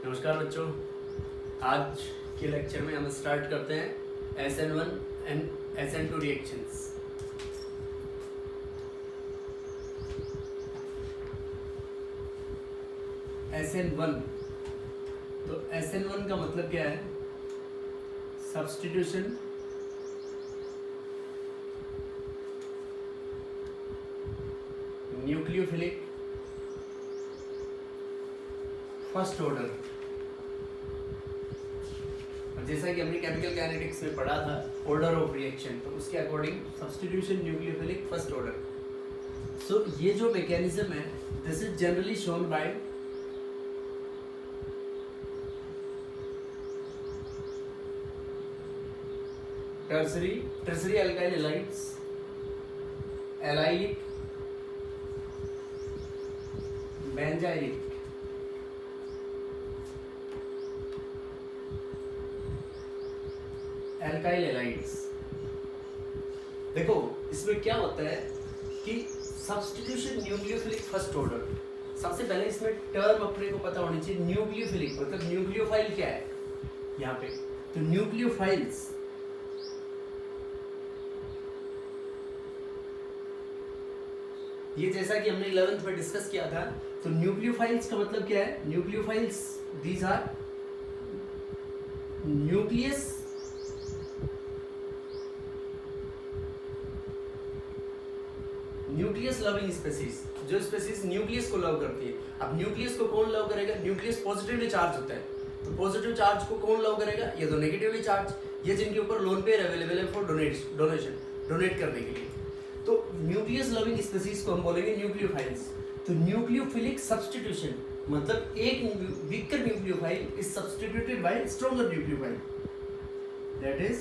नमस्कार बच्चों, आज के लेक्चर में हम स्टार्ट करते हैं SN1 and SN2 reactions. SN1, तो SN1 का मतलब क्या है? Substitution nucleophilic first order. जैसा कि हमने केमिकल काइनेटिक्स में पढ़ा था ऑर्डर ऑफ रिएक्शन, तो उसके according substitution nucleophilic first order. So ये जो मैकेनिज्म है, this is generally shown by tertiary alkyl halides, allylic, benzylic, alkyl halides. देखो इसमें क्या होता है कि सब्स्टिट्यूशन न्यूक्लियोफिलिक फर्स्ट ऑर्डर, सबसे पहले इसमें टर्म अपने को पता होनी चाहिए। न्यूक्लियोफिलिक मतलब न्यूक्लियोफाइल क्या है यहाँ पे, तो न्यूक्लियोफाइल्स ये जैसा कि हमने 11th में डिस्कस किया था, तो न्यूक्लियोफाइल्स का मतलब क्या है? Nucleophiles these are nucleus loving species, जो स्पेसीज न्यूक्लियस को लव करती है। अब न्यूक्लियस को कौन लव करेगा? न्यूक्लियस पॉजिटिवली चार्ज होता है, तो पॉजिटिव चार्ज को कौन लव करेगा? ये तो नेगेटिवली चार्ज, ये जिनके ऊपर लोन पेयर अवेलेबल है फॉर डोनेट करने के लिए। तो न्यूक्लियस लविंग स्पेसीज को हम बोलेंगे न्यूक्लियोफाइल्स। तो न्यूक्लियोफिलिक सब्स्टिट्यूशन मतलब एक weaker nucleophile is substituted by stronger nucleophile, that is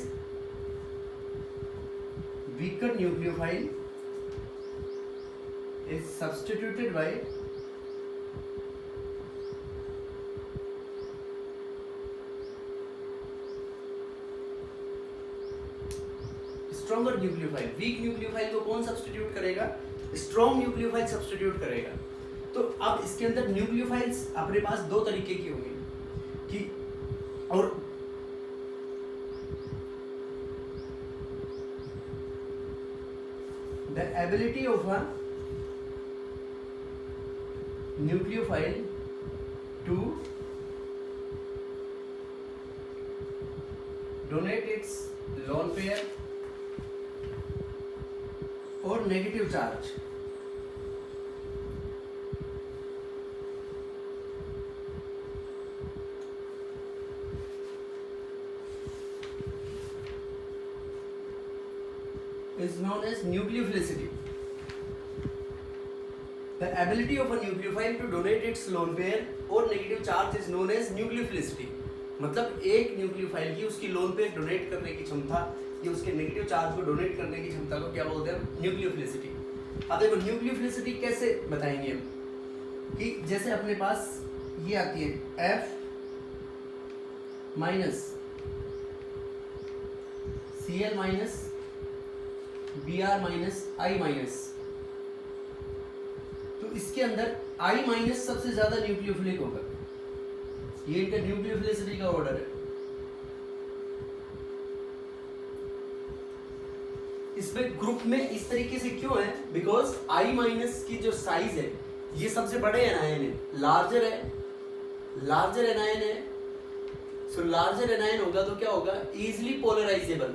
weaker nucleophile is substituted by stronger nucleophile। weak nucleophile को कौन सब्स्टिट्यूट करेगा? strong nucleophile सब्स्टिट्यूट करेगा। तो अब इसके अंदर न्यूक्लियोफाइल्स अपने पास दो तरीके की होंगी कि और the ability of a nucleophile to donate its lone pair or negative charge is known as nucleophilicity। The ability of a nucleophile to donate its lone pair or negative charge is known as nucleophilicity। मतलब एक nucleophile की उसकी lone pair donate करने की क्षमता या उसके negative charge को डोनेट करने की क्षमता को क्या बोलते हैं? न्यूक्लियोफिलिसिटी। अब देखो न्यूक्लियोफिलिसिटी कैसे बताएंगे हम, कि जैसे अपने पास ये आती है F minus Cl minus Br minus I minus, तो इसके अंदर I माइनस सबसे ज्यादा न्यूक्लियोफिलिक होगा। ये इनका न्यूक्लियोफिलिसिटी का ऑर्डर है। इसमें ग्रुप में इस तरीके से क्यों है? बिकॉज I माइनस की जो साइज है ये सबसे बड़े एनायन है, लार्जर एनायन है। सो लार्जर एनायन होगा तो क्या होगा? Easily polarisable.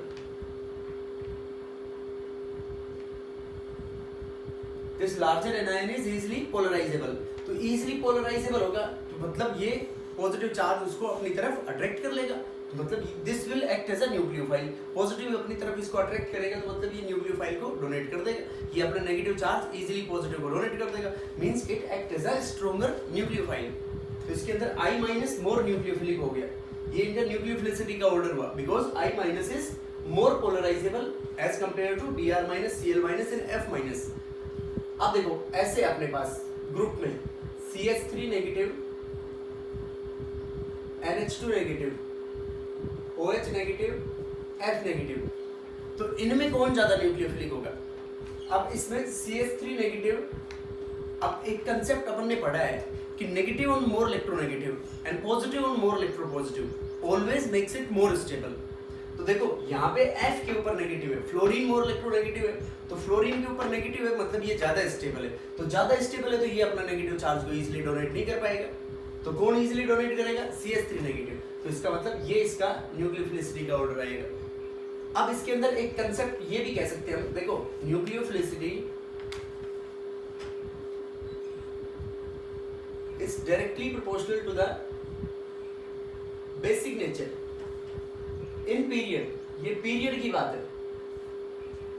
This larger anion is easily polarizable। तो easily polarizable होगा तो मतलब ये पॉजिटिव चार्ज उसको अपनी तरफ अट्रैक्ट कर लेगा, तो मतलब this will act as a nucleophile. Positive अपनी तरफ इसको अट्रैक्ट करेगा तो मतलब ये न्यूक्लियोफाइल को डोनेट कर देगा, ये अपना नेगेटिव चार्ज इजीली पॉजिटिव को डोनेट कर देगा, means it act as a stronger nucleophile. तो इसके अंदर I माइनस मोर न्यूक्लियोफिलिक हो गया, ये इनका न्यूक्लियोफिलिसिटी का ऑर्डर हुआ, because I minus is more polarizable as compare to Br minus Cl minus and F minus. अब देखो ऐसे अपने पास ग्रुप में CH3 negative, NH2 negative, OH negative, F negative, तो इनमें कौन ज्यादा न्यूक्लियोफिलिक होगा? अब इसमें CH3 नेगेटिव, अब एक कंसेप्ट अपन ने पढ़ा है कि negative on more electronegative and positive on more electropositive always makes it more stable. तो देखो यहाँ पे F के ऊपर नेगेटिव है, फ्लोरीन मोर इलेक्ट्रोनेगेटिव है, तो फ्लोरीन के ऊपर नेगेटिव है मतलब ये ज्यादा स्टेबल है, तो ज्यादा स्टेबल है तो ये अपना नेगेटिव चार्ज को इजीली डोनेट नहीं कर पाएगा। तो कौन इजीली डोनेट करेगा? CH3 negative. तो इसका मतलब ये इसका न्यूक्लियोफिलिसिटी का ऑर्डर आएगा। अब इसके अंदर एक कंसेप्ट ये भी कह सकते हैं हम, देखो nucleophilicity is directly proportional to the basic nature in period. ये पीरियड की बात है,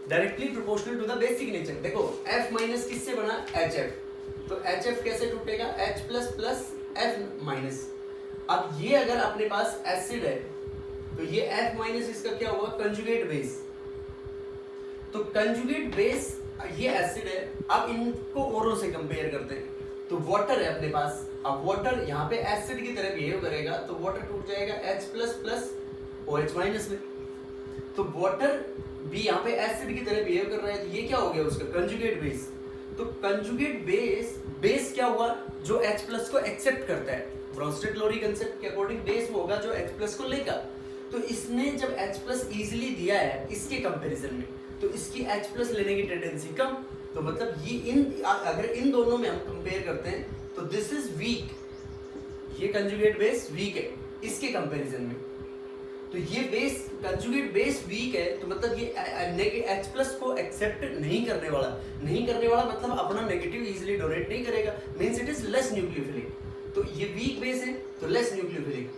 directly proportional to the basic nature. देखो F माइनस किससे बना? HF। तो HF कैसे टूटेगा? H plus plus F minus. अब ये अगर अपने पास एसिड है तो ये F माइनस इसका क्या होगा? Conjugate base. तो कंजुगेट बेस ये एसिड है, अब इनको औरों से कंपेयर करते हैं। तो वाटर है अपने पास, अब वाटर यहाँ पे एसिड की तरह बिहेव करेगा तो वाटर टूट जाएगा H plus plus OH minus में। तो वाटर भी यहाँ पे एसिड की तरह बिहेव कर रहा है, तो ये क्या हो गया उसका? Conjugate base. तो कंजुगेट बेस क्या हुआ? जो H प्लस को एक्सेप्ट करता है। ब्रोंस्टेड-लोरी कंसेप्ट के अकॉर्डिंग बेस वो होगा जो H प्लस को लेगा। तो इसने जब H प्लस इजीली दिया है इसके कंपैरिजन में, तो इसकी H प्लस लेने की टेंडेंसी कम। तो मतलब ये अगर इन दोनों में हम कंपेयर करते हैं तो दिस इज वीक, ये कंजुगेट बेस वीक है इसके कंपैरिजन में। तो ये बेस कंजुगेट बेस वीक है, तो मतलब ये H प्लस को एक्सेप्ट नहीं करने वाला मतलब अपना नेगेटिव इजीली डोनेट नहीं करेगा, means it is less nucleophilic. तो ये वीक बेस है तो लेस न्यूक्लियोफिलिक,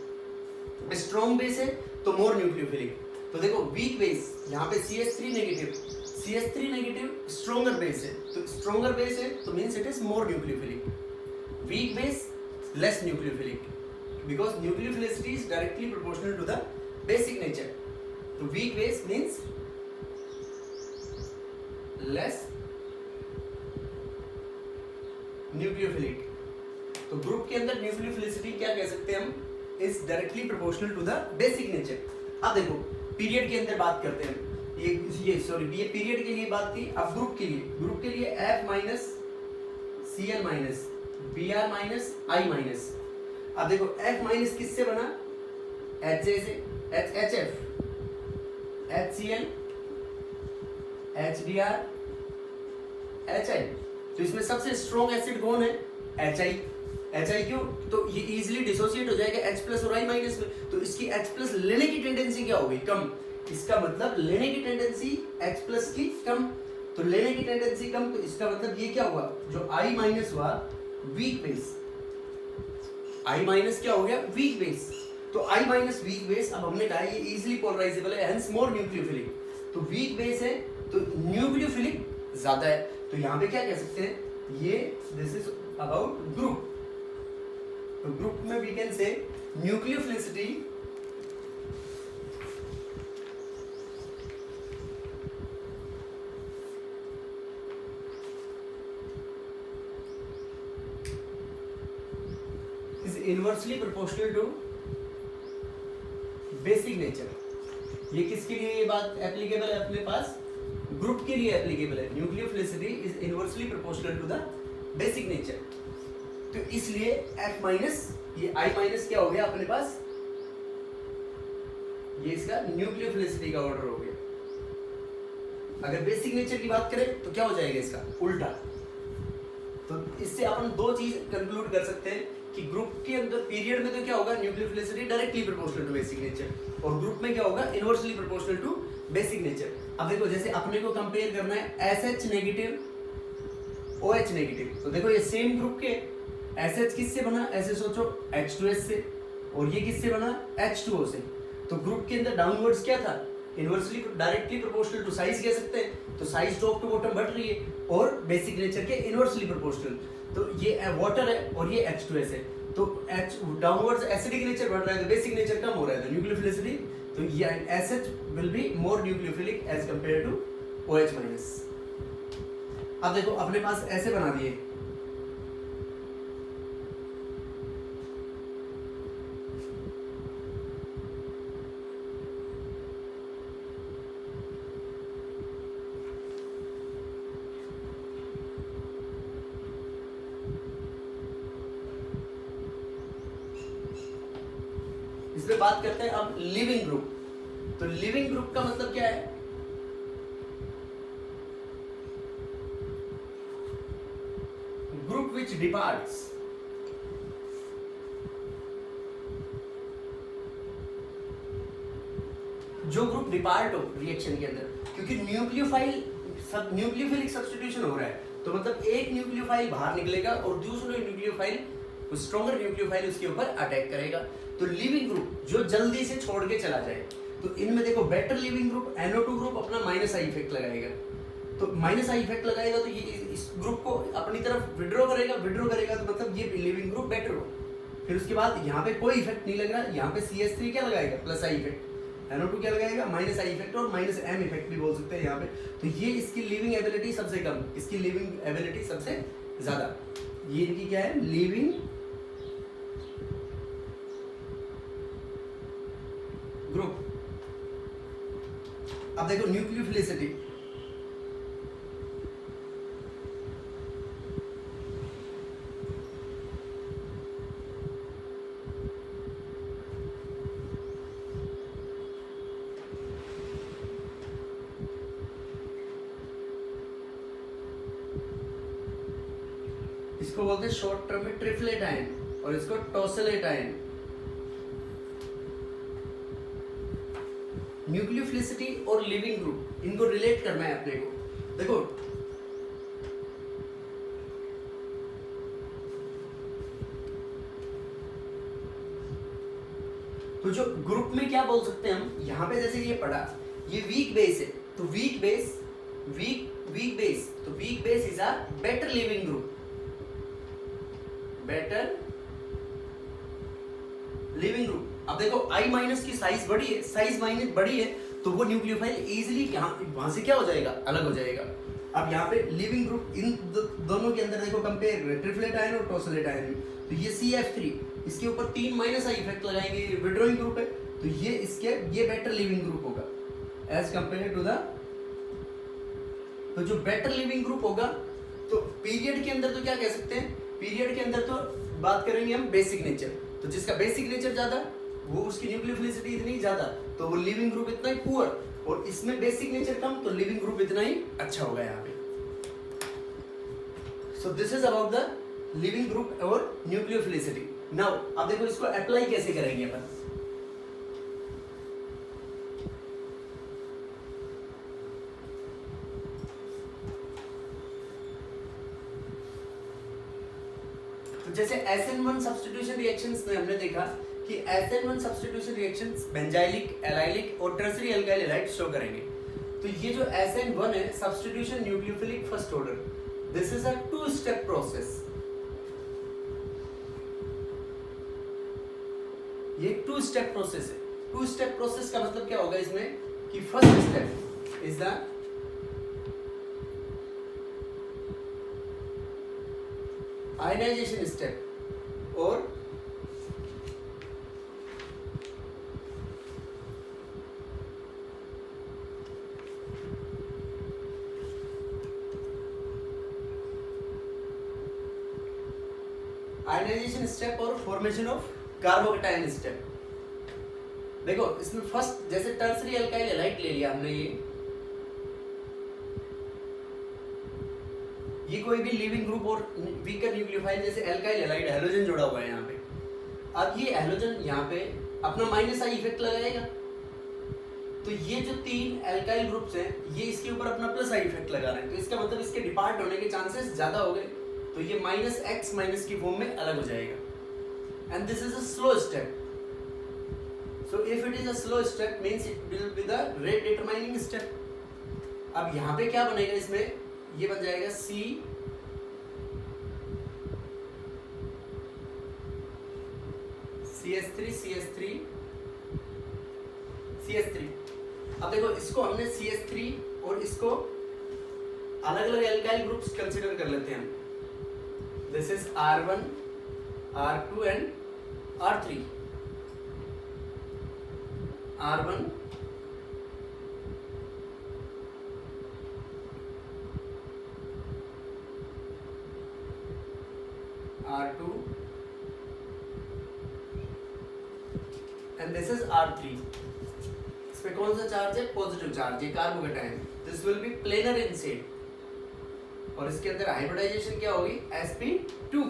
स्ट्रॉन्ग बेस है तो मोर न्यूक्लियोफिलिक। तो देखो वीक बेस यहाँ पे CH3 नेगेटिव स्ट्रॉन्गर बेस है, तो स्ट्रॉन्गर बेस है तो means it is more nucleophilic. Weak base less nucleophilic, because nucleophilicity is directly proportional to the basic nature. तो weak base means less nucleophilic. तो group के अंदर न्यूक्लियोफिलिसिटी क्या कह सकते हैं हम? Is directly proportional to the basic nature. अब देखो पीरियड के अंदर बात करते हैं, ये पीरियड के लिए बात थी। अब ग्रुप के लिए F minus Cl minus Br minus I minus. अब देखो F माइनस किससे बना? HA से, HF, HCl, HBr, HI। तो इसमें सबसे स्ट्रॉन्ग एसिड कौन है? HI क्यों? तो ये इजीली डिसोसिएट हो जाएगा H प्लस और I माइनस में, तो इसकी H प्लस लेने की टेंडेंसी क्या होगी? कम। इसका मतलब लेने की टेंडेंसी H प्लस की कम, तो लेने की टेंडेंसी कम, तो इसका मतलब ये क्या हुआ? जो I माइनस हुआ वीक बेस, I माइनस क्या हो गया? Weak base. तो I माइनस वीक बेस, अब हमने कहा ये इजीली पोलराइजेबल है, हेंस मोर न्यूक्लियोफिलिक। तो वीक बेस है तो न्यूक्लियोफिलिक ज्यादा है, तो यहाँ पे क्या कह सकते हैं? ये दिस इज अबाउट ग्रुप। तो ग्रुप में we can say nucleophilicity is inversely proportional to basic nature। ये किसके लिए ये बात एप्लीकेबल है? अपने पास ग्रुप के लिए एप्लीकेबल है। Nucleophilicity is inversely proportional to the basic nature. तो इसलिए F माइनस ये I माइनस क्या हो गया अपने पास? ये इसका न्यूक्लियोफिलिसिटी का ऑर्डर हो गया। अगर बेसिक नेचर की बात करें तो क्या हो जाएगा इसका उल्टा। तो इससे अपन दो चीज कंक्लूड कर सकते हैं कि ग्रुप के अंदर पीरियड में तो क्या होगा? Nucleophilicity directly proportional to basic nature, और ग्रुप में क्या होगा? Inversely proportional to basic nature. अब देखो जैसे अपने को कंपेयर करना है SH नेगेटिव OH नेगेटिव, तो देखो ये सेम ग्रुप के SH किससे बना? ऐसे सोचो H2S से, और ये किससे बना? H2O से। तो ग्रुप के अंदर डाउनवर्ड्स क्या था? Inversely directly proportional to size कह सकते हैं, तो साइज टॉप टू बॉटम बढ़ रही है, और बेसिक नेचर के इनवर्सली प्रोपोर्शनल। तो ये वाटर है और ये H2S है, तो H डाउनवर्ड्स एसिडिक नेचर बढ़ रहा है तो बेसिक नेचर कम हो रहा है, तो न्यूक्लियोफिलिसिटी, तो ये SH will be more nucleophilic as compare to OH minus. अब देखो अपने पास ऐसे बना दिए, इसमें बात करते हैं अब लिविंग ग्रुप। तो लिविंग ग्रुप का मतलब क्या है? ग्रुप विच डिपार्ट्स, जो ग्रुप डिपार्ट हो रिएक्शन के अंदर, क्योंकि न्यूक्लियोफाइलिक सब्स्टिट्यूशन हो रहा है, तो मतलब एक न्यूक्लियोफाइल बाहर निकलेगा और दूसरा न्यूक्लियोफाइल, स्ट्रॉन्गर न्यूक्लियोफाइल उसके ऊपर अटैक करेगा। तो लिविंग ग्रुप जो जल्दी से छोड़ के चला जाए, तो इनमें देखो better leaving group NO2 group अपना माइनस आई इफेक्ट लगाएगा। तो माइनस आई इफेक्ट लगाएगा तो ये इस ग्रुप को अपनी तरफ विड्रॉ करेगा तो मतलब ये लिविंग ग्रुप बेटर हो। फिर उसके बाद यहाँ पे कोई इफेक्ट नहीं लग रहा, यहाँ पे CH3 क्या लगाएगा? Plus I effect. NO2 क्या लगाएगा? माइनस आई इफेक्ट और माइनस M इफेक्ट भी बोल सकते हैं यहाँ पे। तो ये इसकी लिविंग एबिलिटी सबसे कम, इसकी लिविंग एबिलिटी सबसे ज्यादा। ये इनकी क्या है? Leaving group. अब देखो न्यूक्लियोफिलिसिटी, इसको बोलते हैं शॉर्ट टर्म में ट्रिपलेट आयन और इसको टॉसलेट आयन। न्यूक्लियोफिलिसिटी और लिविंग ग्रुप, इनको रिलेट करना है अपने को। देखो तो जो ग्रुप में क्या बोल सकते हैं हम, यहां पे जैसे ये पढ़ा, ये वीक बेस है, तो वीक बेस तो weak base is a better leaving group, better leaving group. अब देखो I माइनस की साइज बड़ी है, बड़ी है, तो वो न्यूक्लियोफाइल इजीली वहां से क्या हो जाएगा? अलग हो जाएगा। अब यहाँ पे लिविंग ग्रुप, इन दोनों के अंदर देखो कंपेयर ट्रिपलेट आयन और टॉसलेट आयन, तो ये CF3, इसके ऊपर 3 माइनस आई इफेक्ट लगाएंगे, ये विड्रॉइंग ग्रुप है, तो ये बेटर लिविंग ग्रुप होगा एज कंपेयर टू द। तो जो बेटर लिविंग ग्रुप होगा, तो पीरियड के अंदर तो क्या कह सकते हैं? पीरियड के अंदर तो बात करेंगे हम बेसिक नेचर, तो जिसका बेसिक नेचर ज्यादा वो उसकी न्यूक्लियोफिलिसिटी इतनी ज्यादा, तो वो लिविंग ग्रुप इतना ही पुअर, और इसमें बेसिक नेचर कम, तो लिविंग ग्रुप इतना ही अच्छा होगा यहाँ पे। So this is about the leaving group और न्यूक्लियोफिलिसिटी। नाउ अब देखो इसको अप्लाई कैसे करेंगे अपन। तो जैसे SN1 सब्स्टिट्यूशन रिएक्शंस में हमने देखा कि SN1 substitution reactions benzylic, allylic और टर्शियरी एल्काइल हैलाइड शो करेंगे। तो ये जो SN1 है, substitution nucleophilic first order, this is a two step process. ये 2-स्टेप प्रोसेस है। 2-स्टेप प्रोसेस का मतलब क्या होगा इसमें कि first step is the ionization step और आयनाइजेशन स्टेप और फॉर्मेशन ऑफ कार्बोकैटायन स्टेप। देखो इसमें फर्स्ट जैसे टर्शियरी एल्काइल हैलाइड ले लिया हमने, ये कोई भी लिविंग ग्रुप और वीकर न्यूक्लियोफाइल जैसे एल्काइल हैलाइड, हैलोजन जुड़ा हुआ है यहाँ पे। अब ये हैलोजन यहाँ पे अपना माइनस आई इफेक्ट लगाएगा, तो ये जो 3 एल्काइल ग्रुप्स हैं ये इसके ऊपर अपना प्लस आई इफेक्ट लगा रहे हैं, तो इसका मतलब इसके डिपार्ट होने के चांसेस ज्यादा हो गए, तो ये -X- की फॉर्म में अलग हो जाएगा। And this is a slow step. So if it is a slow step means it will be the rate determining step. अब यहाँ पे क्या बनेगा इसमें, ये बन जाएगा CH3 अब देखो इसको हमने CH3 और इसको अलग अलग एल्काइल ग्रुप्स कंसीडर कर लेते हैं। This is R1, R2 and R3। R1 R2 and this is R3। इसमें कौन सा चार्ज है? पॉजिटिव चार्ज, ये carbocation. This will be planar in shape और इसके अंदर हाइब्रिडाइजेशन क्या होगी? sp2।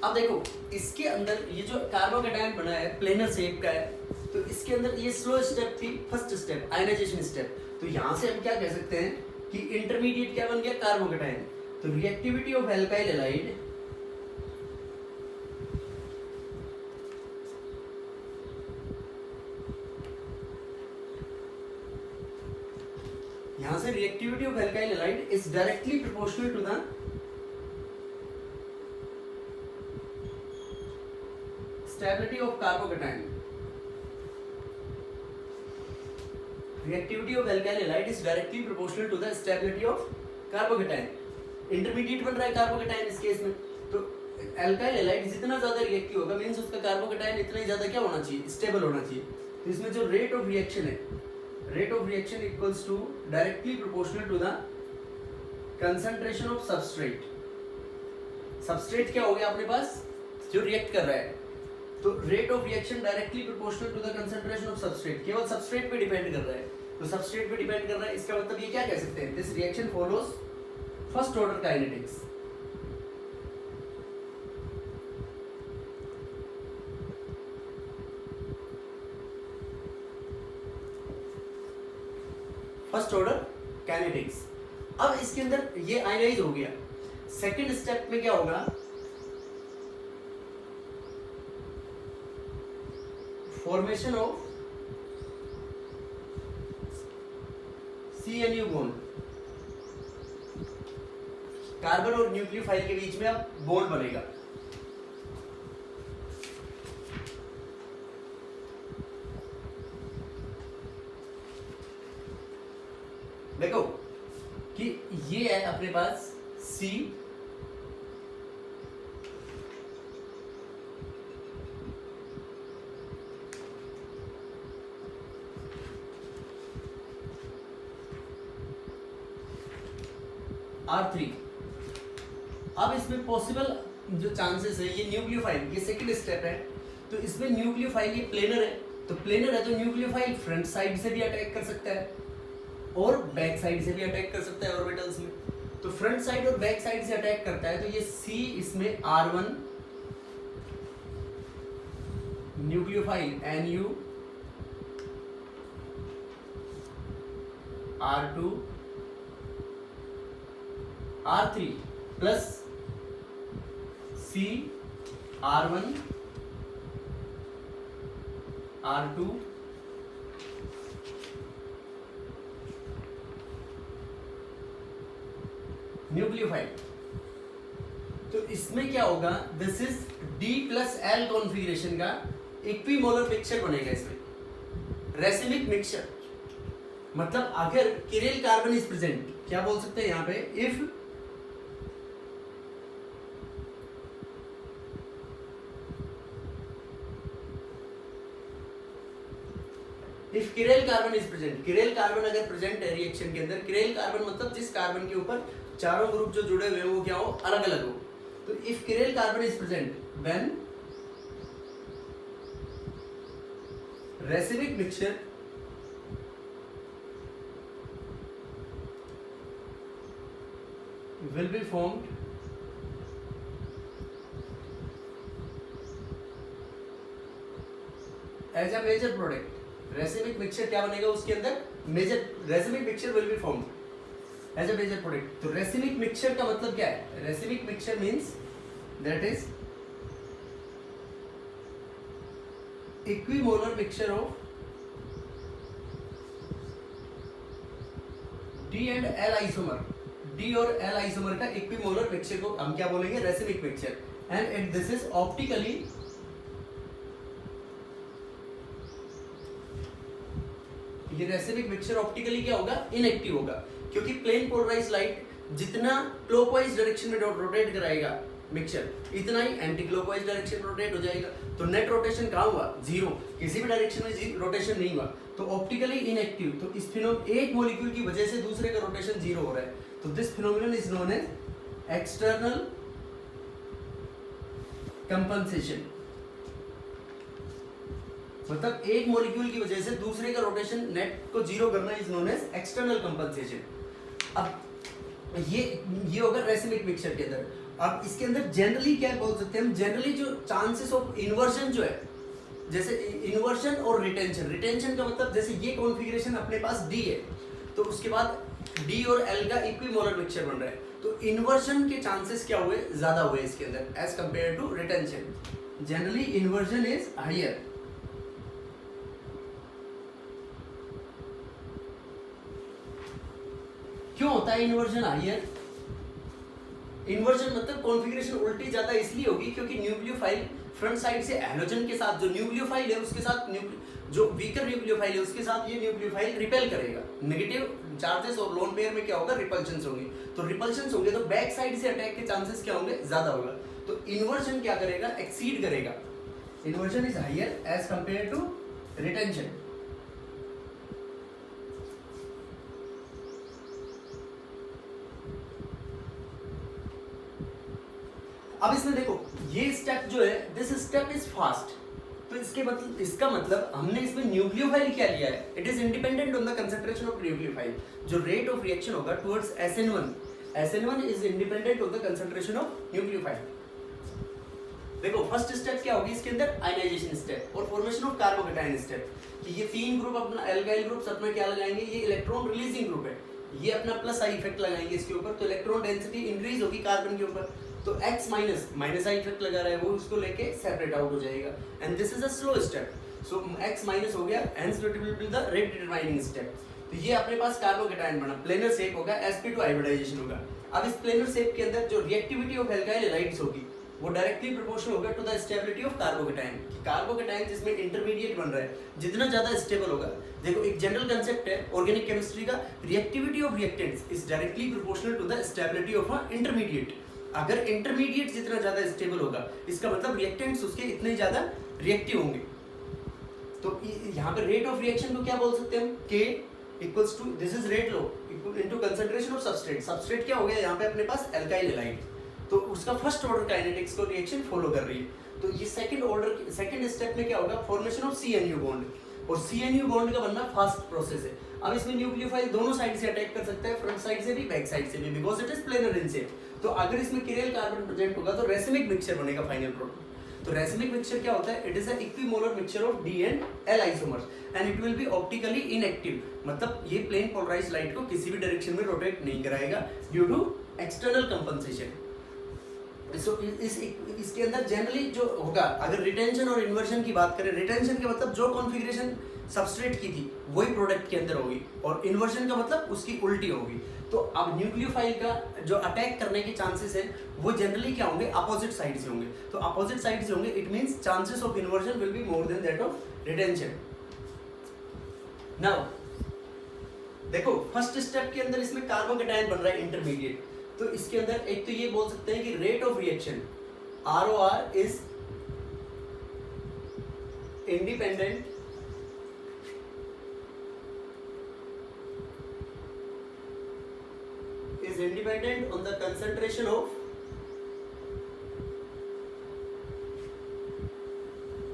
अब देखो इसके अंदर ये जो कार्बोकेटायन बना है प्लेनर शेप का है, तो इसके अंदर ये स्लो स्टेप थी, फर्स्ट स्टेप आयनाइजेशन स्टेप। तो यहां से हम क्या कह सकते हैं कि इंटरमीडिएट क्या बन गया? कार्बोकेटायन। तो रिएक्टिविटी ऑफ एल्काइल हैलाइड यहां से reactivity of alkyl halide is directly proportional to the stability of carbocation. Reactivity of alkyl halide is directly proportional to the stability of carbocation। Intermediate बन रहा है carbocation इस case में, तो alkyl halide जितना ज्यादा रिएक्टिव होगा मींस उसका कार्बोकेटायन इतना ही ज्यादा क्या होना चाहिए? स्टेबल होना चाहिए। तो इसमें जो रेट ऑफ रिएक्शन है, rate of reaction equals to directly proportional to the concentration of substrate. Substrate क्या हो गया अपने पास? जो रिएक्ट कर रहा है, तो rate of reaction directly proportional to the concentration of substrate, केवल सबस्ट्रेट पे डिपेंड कर रहा है। तो सबस्ट्रेट पे डिपेंड कर रहा है, इसका मतलब ये क्या कह सकते हैं? This reaction follows first order kinetics. First order kinetics. अब इसके अंदर ये आयनाइज हो गया, सेकंड स्टेप में क्या होगा? Formation of CNU bond. Carbon और न्यूक्लियोफाइल के बीच में अब बॉन्ड बनेगा। देखो कि ये है अपने पास C, R3। अब इसमें पॉसिबल जो चांसेस है, ये न्यूक्लियोफाइल, ये सेकंड स्टेप है, तो इसमें न्यूक्लियोफाइल ये प्लेनर है, तो प्लेनर है तो न्यूक्लियोफाइल फ्रंट साइड से भी अटैक कर सकता है और बैक साइड से भी अटैक कर सकता है ऑर्बिटल्स में। तो फ्रंट साइड और बैक साइड से अटैक करता है, तो ये C इसमें R1 nucleophile NU, R2 R3 plus C R1 R2 nucleophile. तो इसमें क्या होगा? दिस इज D+L कॉन्फ़िगरेशन का इक्विमोलर मिक्सचर बनेगा इसमें, रेसिमिक मिक्सचर। मतलब अगर किरेल कार्बन इज प्रेजेंट, क्या बोल सकते हैं यहां पे? If chiral carbon is present, chiral carbon अगर प्रेजेंट है रिएक्शन के अंदर, किरेल कार्बन मतलब जिस कार्बन के ऊपर चारों ग्रुप जो जुड़े हुए वो क्या हो? अलग अलग हो। तो if chiral carbon is present when racemic mixture will be formed as a major product। Racemic mixture क्या बनेगा उसके अंदर? Major racemic mixture will be formed as a major product. तो रेसिमिक मिक्सचर का मतलब क्या है? Racemic mixture means that is equimolar mixture of D and L isomer. D और L आइसोमर का इक्विमोलर मिक्सचर को हम क्या बोलेंगे? Racemic mixture. And this is optically ये रेसिमिक मिक्सचर ऑप्टिकली क्या होगा? इनएक्टिव होगा, क्योंकि प्लेन पोलराइज्ड लाइट जितना क्लॉकवाइज डायरेक्शन में रोटेट कराएगा मिक्सचर, इतना ही एंटी क्लॉकवाइज डायरेक्शन में रोटेट हो जाएगा। तो नेट रोटेशन कहाँ हुआ? जीरो, किसी भी डायरेक्शन में रोटेशन नहीं हुआ, तो ऑप्टिकली इनएक्टिव। तो इस फिनोमेनन, एक मॉलिक्यूल की वजह से दूसरे का रोटेशन जीरो हो रहा है, तो this phenomenon is known as external compensation. मतलब एक मॉलिक्यूल की वजह से दूसरे का रोटेशन नेट को जीरो करना is known as external compensation. अब ये होगा रेसिमिक मिक्सचर के अंदर। अब इसके अंदर जनरली क्या बोल सकते हैं हम, जनरली जो चांसेस ऑफ इन्वर्जन जो है, जैसे इन्वर्जन और रिटेंशन। रिटेंशन का मतलब जैसे ये कॉन्फ़िगरेशन अपने पास डी है, तो उसके बाद डी और एल का इक्विमोलर मिक्सचर बन रहा है, तो इन्वर्जन के चांसेस क्या हुए, ज्यादा हुए इसके अंदर as compare to retention. Generally inversion is higher. क्यों होता है इन्वर्जन हायर? इन्वर्जन मतलब कॉन्फ़िगरेशन उल्टी ज्यादा इसलिए होगी क्योंकि न्यूक्लियोफाइल फ्रंट साइड से हैलोजन के साथ, जो न्यूक्लियोफाइल है उसके साथ, जो वीकर न्यूक्लियोफाइल है उसके साथ ये न्यूक्लियोफाइल रिपेल करेगा। नेगेटिव चार्जेस और लोन पेयर में क्या होगा, रिपल्शंस होंगे। तो रिपल्शंस होंगे तो बैक साइड से अटैक के चांसेस क्या होंगे, ज्यादा होगा। तो इन्वर्जन क्या करेगा, एक्सीड करेगा। Inversion is higher as compare to retention. अब इसमें देखो ये स्टेप जो है, दिस स्टेप इज फास्ट। तो इसका मतलब हमने इसमें न्यूक्लियोफाइल क्या लिया है, it is independent on the concentration of nucleophile. जो रेट ऑफ रिएक्शन होगा towards SN1 is independent on the concentration of nucleophile. देखो फर्स्ट स्टेप क्या होगी इसके अंदर, आयनाइजेशन स्टेप और फॉर्मेशन ऑफ कार्बोकैटायन स्टेप। कि ये तीन ग्रुप अपना एल्काइल ग्रुप्स अपना क्या लगाएंगे, ये इलेक्ट्रॉन रिलीजिंग ग्रुप है, ये अपना प्लस आई इफेक्ट लगाएंगे इसके ऊपर, तो इलेक्ट्रॉन डेंसिटी इंक्रीज होगी कार्बन के ऊपर। तो X माइनस आई इफेक्ट लगा रहा है वो, उसको लेके सेपरेट आउट हो जाएगा। And this is a slow step. So X minus हो गया, hence it will be the rate determining step. तो ये अपने पास कार्बोकैटायन बना, प्लेनर शेप होगा, sp2 हाइब्रिडाइजेशन होगा। अब इस प्लेनर शेप के अंदर जो रिएक्टिविटी ऑफ एल्काइल हैलाइड्स होगी वो डायरेक्टली प्रोपोर्शनल होगा to the stability of carbocation. Carbocation जिसमें इंटरमीडिएट बन रहा है, जितना ज्यादा स्टेबल होगा, देखो एक जनरल कंसेप्ट है ऑर्गेनिक केमिस्ट्री का, reactivity of reactants is directly proportional to the stability of a intermediate. अगर इंटरमीडिएट जितना ज्यादा स्टेबल होगा, इसका मतलब रिएक्टेंट्स उसके इतने ज्यादा रिएक्टिव होंगे। तो यहाँ पे रेट ऑफ रिएक्शन को क्या बोल सकते हैं हम, K equals to, this is rate law into concentration of substrate. Substrate क्या हो गया यहाँ पे अपने पास, एल्काइल हैलाइड, तो उसका फर्स्ट ऑर्डर काइनेटिक्स को रिएक्शन फॉलो कर रही है। तो ये सेकंड स्टेप में क्या होगा, फॉर्मेशन ऑफ CNU बॉन्ड। और CNU बॉन्ड का बनना फास्ट प्रोसेस है। अब इसमें न्यूक्लियोफाइल दोनों साइड से अटैक कर सकता है, फ्रंट साइड से भी, बैक साइड से भी, because it is planar in shape. तो अगर इसमें किरेल कार्बन प्रेजेंट होगा तो रेसिमिक मिक्सचर बनेगा फाइनल प्रोडक्ट। तो रेसिमिक मिक्सचर क्या होता है, it is a equimolar mixture of D and L isomers and it will be optically inactive. मतलब ये प्लेन पोलराइज्ड लाइट को किसी भी डायरेक्शन में रोटेट नहीं कराएगा ड्यू टू एक्सटर्नल कंपनसेशन। इसके अंदर जनरली जो होगा, अगर रिटेंशन और इन्वर्जन की बात करें, रिटेंशन के मतलब जो कॉन्फ़िगरेशन सबस्ट्रेट की थी वही प्रोडक्ट के अंदर होगी, और इन्वर्जन का मतलब उसकी उल्टी होगी। तो अब न्यूक्लियोफाइल का जो अटैक करने के चांसेस है वो जनरली क्या होंगे, अपोजिट साइड से होंगे। तो अपोजिट साइड से होंगे, it means chances of inversion will be more than that of retention. Now देखो फर्स्ट स्टेप के अंदर इसमें कार्बोकैटायन बन रहा है इंटरमीडिएट। तो इसके अंदर एक तो ये बोल सकते हैं कि rate of reaction ROR is independent on the concentration of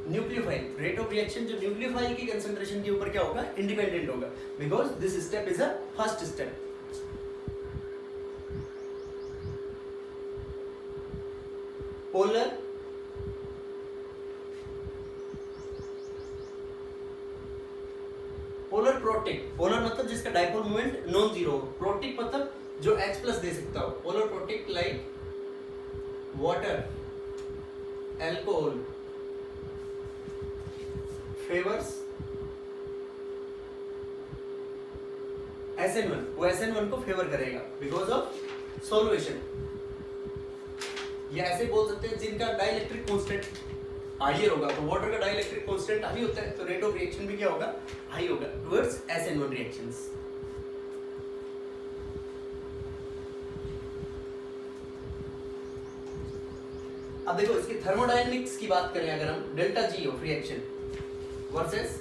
nucleophile. Rate of reaction जो न्यूक्लियोफाइल की कंसंट्रेशन के ऊपर क्या होगा, इंडिपेंडेंट होगा, because this step is a first step. Polar protic, polar मतलब जिसका dipole moment non zero, protic मतलब जो H प्लस दे सकता हो। Polar protic like water, alcohol favours SN1, वो SN1 को फेवर करेगा बिकॉज ऑफ सॉल्वेशन। या ऐसे बोल सकते हैं जिनका डाइलेक्ट्रिक कांस्टेंट हाइयर होगा, तो वाटर का डाइलेक्ट्रिक कांस्टेंट हाई होता है, तो रेट ऑफ रिएक्शन भी क्या होगा, हाई होगा टुवर्ड्स SN1 रिएक्शंस। अब देखो इसकी थर्मोडायनेमिक्स की बात करें अगर हम, delta G of reaction versus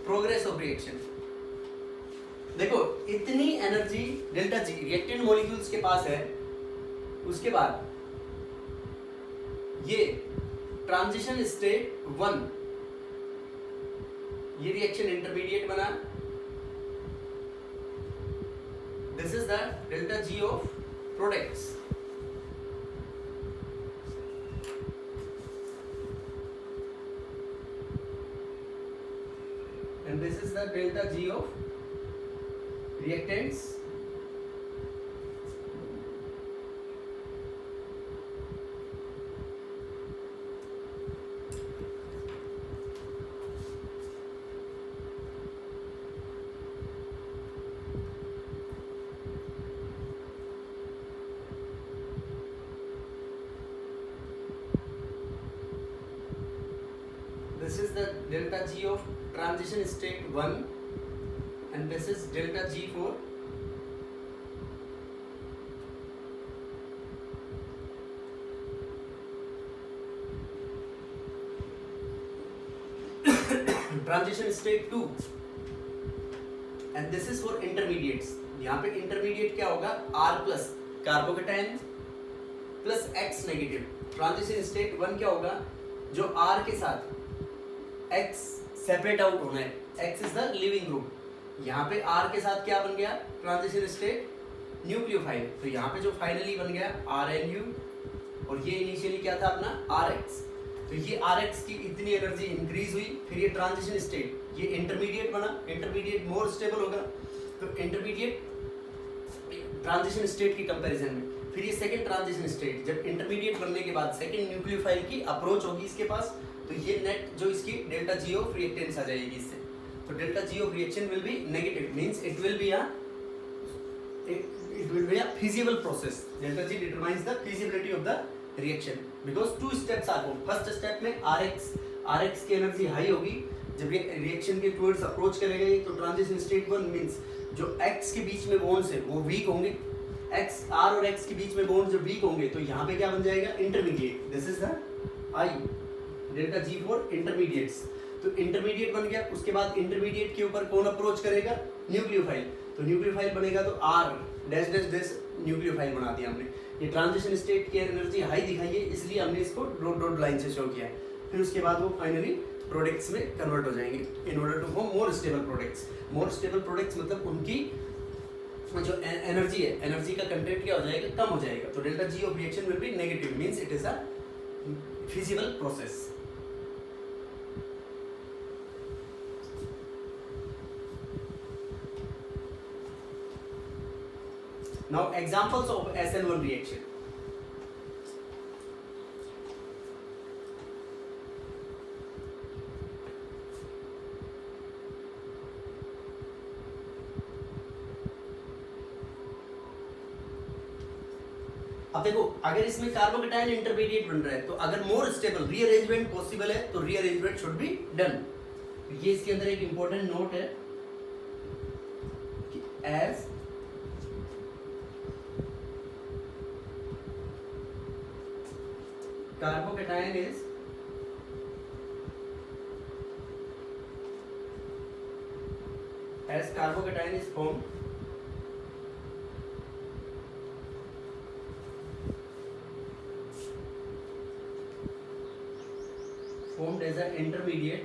progress of reaction. देखो इतनी energy delta G reactant molecules के पास है, उसके बाद ये ट्रांजिशन स्टेट 1, ये रिएक्शन इंटरमीडिएट बना, this is the delta G of products, and this is the delta G of reactants. This is the delta G of transition state 1 and this is delta G for transition state 2 and this is for intermediates. यहाँ पे intermediate क्या होगा, R plus carbocation plus X negative. Transition state 1 क्या होगा, जो R के साथ X separate out होना है, X is the leaving group. यहाँ पे R के साथ क्या बन गया, ट्रांजिशन स्टेट न्यूक्लियोफाइल. तो यहाँ पे जो फाइनली बन गया RNU और ये इनिशियली क्या था अपना RX. तो ये RX की इतनी एनर्जी इंक्रीज हुई, फिर ये ट्रांजिशन स्टेट, ये इंटरमीडिएट बना, इंटरमीडिएट मोर स्टेबल होगा. तो इंटरमीडिएट ट्रांजिशन स्टेट की कंपैरिजन में फिर ये सेकंड ट्रांजिशन स्टेट, जब इंटरमीडिएट बनने के बाद सेकंड न्यूक्लियोफाइल की अप्रोच होगी इसके पास, तो ये नेट जो इसकी डेल्टा जी ऑफ रिएक्टेंस आ जाएगी इससे. तो delta G of reaction will be negative, means it will be a feasible process. Delta G determines the feasibility of the reaction because two steps are formed. First step में RX की energy high होगी, जब ये reaction के towards approach करेगा. तो transition state 1 means जो X के बीच में बॉन्ड्स है वो वीक होंगे, R और X के बीच में बॉन्ड जो वीक होंगे, तो यहाँ पे क्या बन जाएगा, intermediate. This is the I delta G for intermediates. तो इंटरमीडिएट बन गया, उसके बाद इंटरमीडिएट के ऊपर कौन अप्रोच करेगा, न्यूक्लियोफाइल. तो न्यूक्लियोफाइल बनेगा तो R dash dash dash nucleophile बना दिया हमने. ये ट्रांजिशन स्टेट की एनर्जी हाई दिखाई है, इसलिए हमने इसको डॉट डॉट लाइन से शो किया है. फिर उसके बाद वो फाइनली प्रोडक्ट्स में कन्वर्ट हो जाएंगे in order to form more stable products. More stable products मतलब उनकी जो एनर्जी है, एनर्जी का कंटेंट क्या हो जाएगा, कम हो जाएगा. तो delta G of reaction will be negative, means it is a feasible process. Now examples of SN1 reaction. अब देखो, अगर इसमें कार्बोकेटाइन इंटरमीडिएट बन रहा है, तो अगर मोर स्टेबल रीअरेंजमेंट पॉसिबल है तो रीअरेंजमेंट शुड बी डन. ये इसके अंदर एक इंपॉर्टेंट नोट है कि as carbocation is formed as an intermediate,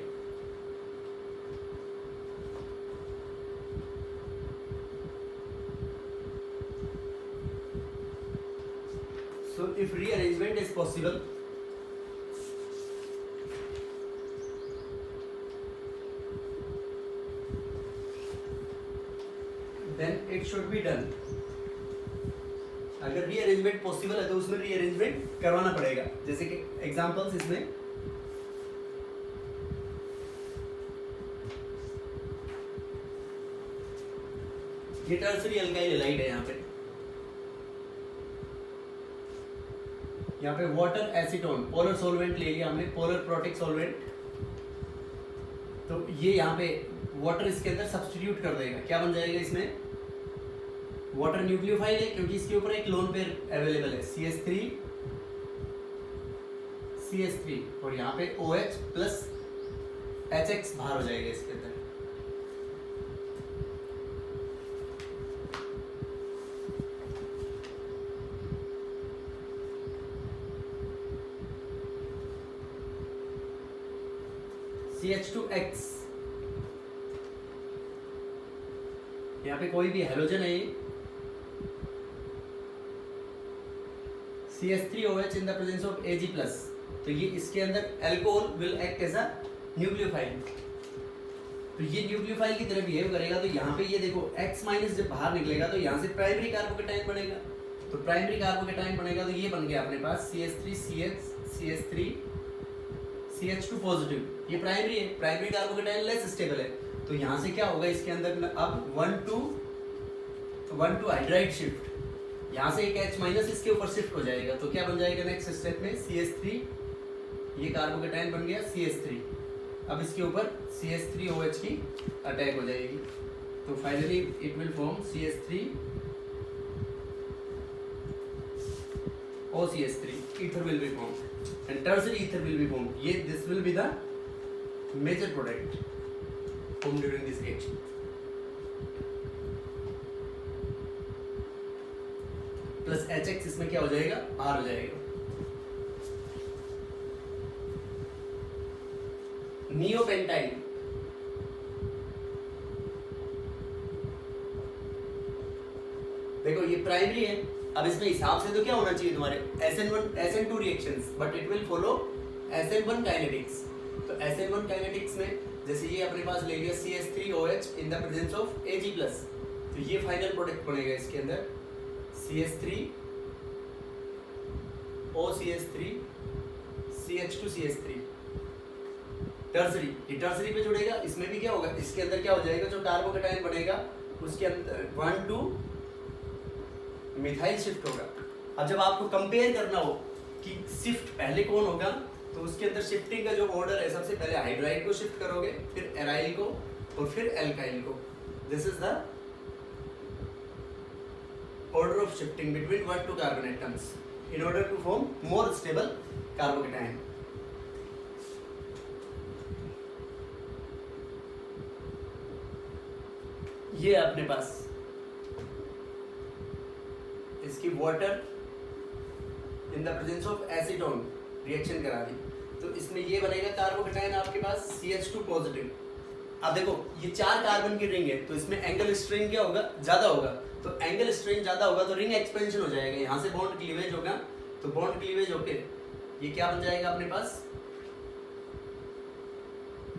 so if rearrangement is possible, then it should be done. अगर रीअरेंजमेंट पॉसिबल है तो उसमें रीअरेंजमेंट करवाना पड़ेगा. जैसे कि एग्जांपल्स इसमें ये टर्सरी अल्काइल हैलाइड है. यहाँ पे वाटर एसीटोन पोलर सॉल्वेंट ले लिया हमने, पोलर प्रोटिक सॉल्वेंट. तो ये यहाँ पे वाटर इसके अंदर सब्स्टिट्यूट कर देगा. क्या बन जाएगा इसमें, वाटर न्यूक्लियोफाइल है क्योंकि इसके ऊपर एक लोन पेयर अवेलेबल है CH3 और यहाँ पे OH प्लस HX बाहर हो जाएगा इसके अंदर. CH2X, यहाँ पे कोई भी हेलोजन है ये, CH3OH in the presence of Ag+, तो ये इसके अंदर alcohol will act as a nucleophile, तो ये न्यूक्लियोफाइल की तरह बिहेव करेगा। तो यहाँ पे ये देखो X- जब बाहर निकलेगा तो यहाँ से प्राइमरी कार्बोकेटाइन बनेगा, तो प्राइमरी कार्बोकेटाइन बनेगा तो ये बन गया अपने पास CH3CH CH3 CH2 पॉजिटिव, ये प्राइमरी है, प्राइमरी कार्बोकेटाइन लेस स्टेबल है, तो यहाँ से क्या होगा इसके अंदर अब 1 to हाइड्राइड शिफ्ट, यहाँ से एक H- इसके ऊपर शिफ्ट हो जाएगा, तो क्या बन जाएगा नेक्स्ट स्टेप में CH3, ये कार्बोकेटाइन बन गया CH3, अब इसके ऊपर CH3OH की अटैक हो जाएगी, तो finally it will form CH3OCH3, ether will be formed and tertiary ether will be formed. This will be the major product formed during this reaction. Plus HX इसमें क्या हो जाएगा, R हो जाएगा। नियोपेंटाइल, देखो ये प्राइमरी है, अब इसमें हिसाब से तो क्या होना चाहिए तुम्हारे SN2 reactions, but it will follow SN1 kinetics, तो SN1 काइनेटिक्स में जैसे ये अपने पास ले लिया CH3OH in the presence of Ag+, तो ये फाइनल प्रोडक्ट बनेगा इसके अंदर CH3OCH3 CH2CH3 टर्सरी, ये टर्सरी पे जुड़ेगा, इसमें भी क्या होगा, इसके अंदर क्या हो जाएगा, जो कार्बोकेटाइन बनेगा उसके अंदर 1 to मिथाइल शिफ्ट होगा। अब जब आपको कंपेयर करना हो कि शिफ्ट पहले कौन होगा, तो उसके अंदर शिफ्टिंग का जो ऑर्डर है, सबसे पहले हाइड्राइड को शिफ्ट करोगे, फिर एराइल को और फिर एल्काइल को। This is the order of shifting between 1 to carbon atoms in order to form more stable carbocation. ये अपने पास इसकी water in the presence of acetone reaction करा दी, तो इसमें ये बनेगा कार्बोकेटाइन आपके पास CH2 पॉजिटिव। अब देखो ये 4 कार्बन की रिंग है, तो इसमें एंगल स्ट्रेन क्या होगा, ज्यादा होगा, तो एंगल स्ट्रेन ज्यादा होगा तो रिंग एक्सपेंशन हो जाएगा, यहाँ से बॉन्ड क्लीवेज होगा, तो बॉन्ड क्लीवेज होके ये क्या बन जाएगा अपने पास,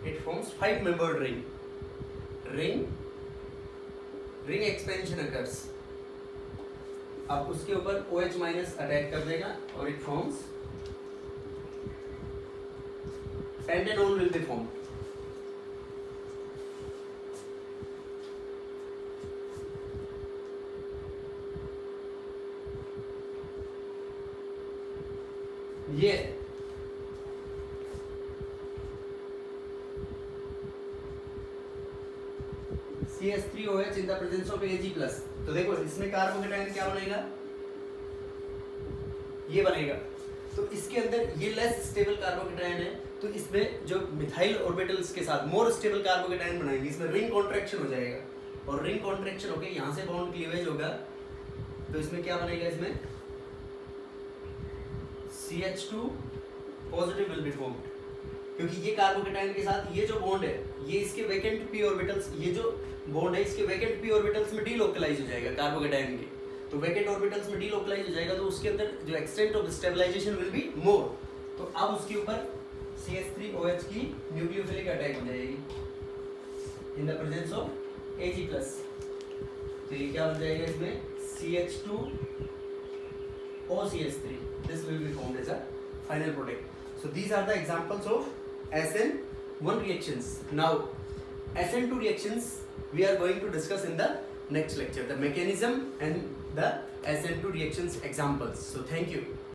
it forms 5 membered ring expansion occurs. अब उसके ऊपर OH- अटैक कर देगा और it forms pentanol will be formed. ये CH3OH in the presence of Ag+, तो देखो इसमें कार्बोकेटाइन क्या बनेगा, ये बनेगा, तो इसके अंदर ये लेस स्टेबल कार्बोकेटाइन है, तो इसमें जो मिथाइल ऑर्बिटल्स के साथ मोर स्टेबल कार्बोकेटाइन बनाएंगे, इसमें रिंग कॉन्ट्रैक्शन हो जाएगा, और रिंग कॉन्ट्रैक्शन होके यहाँ से बॉन्ड क्लीवेज होगा, तो इसमें क्या बनेगा, इसमें CH2 positive will be formed, क्योंकि ये कार्बोकेटाइन के साथ ये जो बॉन्ड है, ये इसके वैकेंट p ऑर्बिटल्स, ये जो बॉन्ड है इसके वैकेंट p ऑर्बिटल्स में डीलोकलाइज हो जाएगा कार्बोकेटाइन के, तो वैकेंट ऑर्बिटल्स में डीलोकलाइज हो जाएगा, तो उसके अंदर जो extent of stabilization will be more, तो अब उसके ऊपर CH3OH की न्यूक्लियोफिलिक अटैक हो जाएगी इन द प्रेजेंस ऑफ Ag+, तो ये क्या बन जाएगा इसमें CH2OCH3, this will be formed as a final product. So these are the examples of SN1 reactions. Now SN2 reactions we are going to discuss in the next lecture, the mechanism and the SN2 reactions examples. So thank you.